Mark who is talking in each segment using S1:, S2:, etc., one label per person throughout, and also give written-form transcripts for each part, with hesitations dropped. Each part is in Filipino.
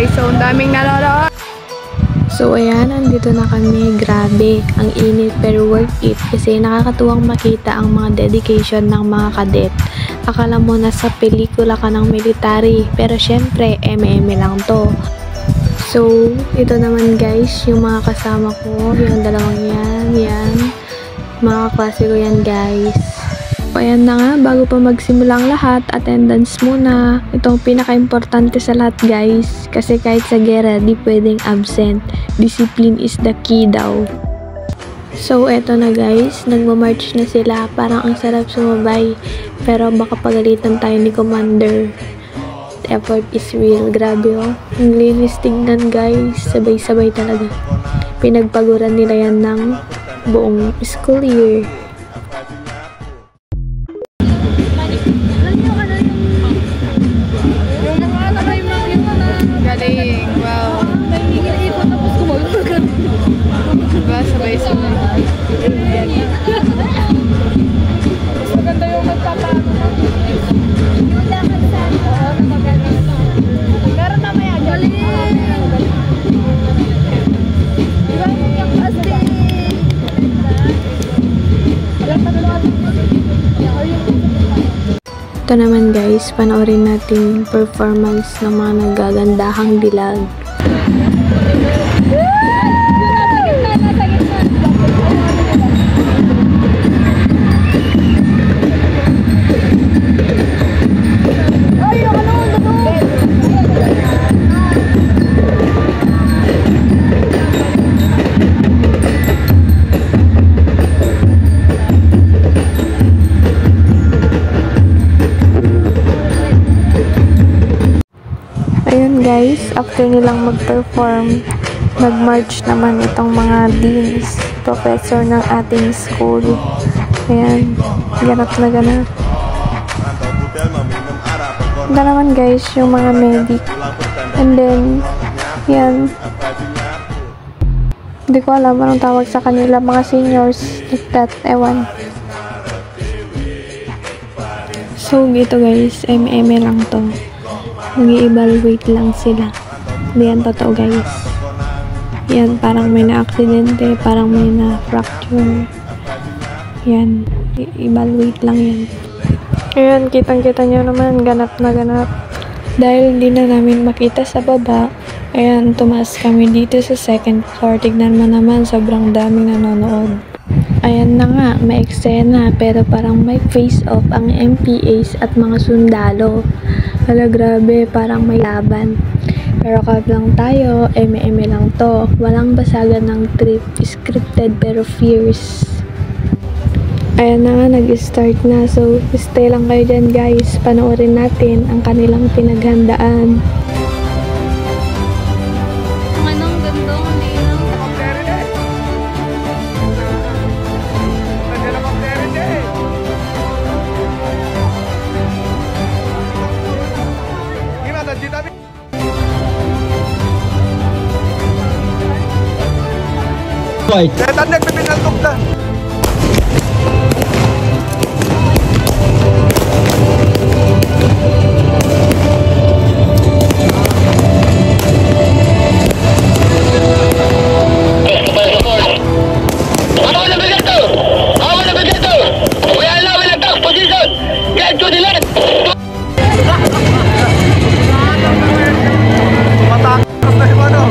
S1: guys. So, ang daming nanonood.
S2: So ayan, nandito na kami. Grabe, ang init pero worth it kasi nakakatuwang makita ang mga dedication ng mga kadet. Akala mo nasa pelikula ka ng military, pero syempre, eme-eme lang to. So, ito naman guys, yung mga kasama ko, yung dalawang yan. Mga klase ko yan guys. So, ayan na nga, bago pa magsimula ang lahat, attendance muna. Itong pinaka-importante sa lahat guys, kasi kahit sa gera, di pwedeng absent. Discipline is the key daw. So, eto na guys, nagmamarch na sila, parang ang sarap sumabay. Pero baka pagalitan tayo ni Commander. The effort is real, grabe oh. Ang linis tignan guys, sabay-sabay talaga. Pinagpaguran nila yan ng buong school year.
S1: Galing, wow. Diba, sabay-sabay. Mas maganda yung magpapaano. Pero mamaya, galing. Diba, yung plastic.
S2: Ito naman guys, panoorin natin performance ng mga nagagandahang dilag. Ayun guys, after nilang mag-perform, nag-march naman itong mga deans, professor ng ating school. Ayan, ganap na ganap. Ito naman guys, yung mga medic. And then, yan. Hindi ko alam anong tawag sa kanila, mga seniors, like that, ewan. So, dito guys, eme lang to. Mag-i-evaluate lang sila. Hindi yan totoo guys. Yan, parang may na-aksidente, parang may na-fracture. Yan, i-evaluate lang yan. Ayan, kitang-kita nyo naman, ganap na ganap. Dahil hindi na namin makita sa baba, ayan, tumaas kami dito sa second floor. Tignan mo naman, sobrang daming nanonood. Ayan na nga, may eksena, pero parang may face-off ang MPAs at mga sundalo. Hala, grabe, parang may laban. Pero kahit lang tayo, eme-eme lang to. Walang basagan ng trip, scripted pero fierce. Ayan na nga, nag-start na. So, stay lang kayo dyan guys. Panoorin natin ang kanilang pinaghandaan.
S1: Anong gandong ninang?
S3: White.
S4: Tandek, pinaltok na. Matakas na yung ano.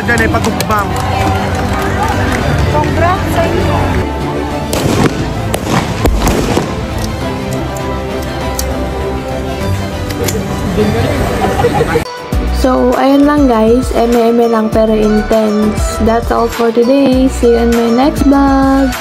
S4: Dyan ay pagkumpang.
S1: Congrats sa inyo.
S2: So, ayun lang guys, eme-eme lang pero intense. That's all for today. See you in my next vlog.